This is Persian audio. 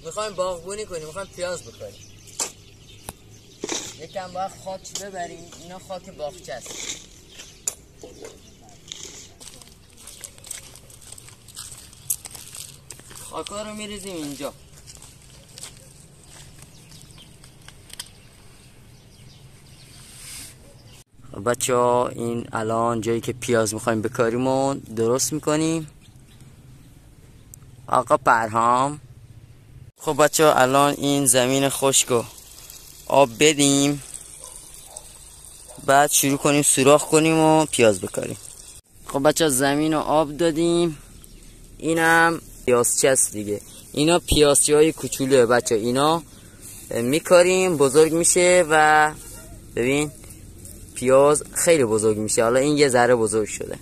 میخوایم باغبونی کنیم، میخوایم پیاز بکنیم. یکم باید خاک ببریم، اینا خاک باغچه است. خاکا رو میریزیم اینجا. بچه ها این الان جایی که پیاز میخوایم بکاریم و درست میکنیم. آقا پرهام. خب بچه ها الان این زمین خشکو آب بدیم، بعد شروع کنیم سوراخ کنیم و پیاز بکاریم. خب بچه ها زمین رو آب دادیم. اینم پیازچه است دیگه. اینا پیازچه های کوچولوه بچه ها، اینا میکاریم بزرگ میشه و ببین پیاز خیلی بزرگ میشه. حالا این یه ذره بزرگ شده.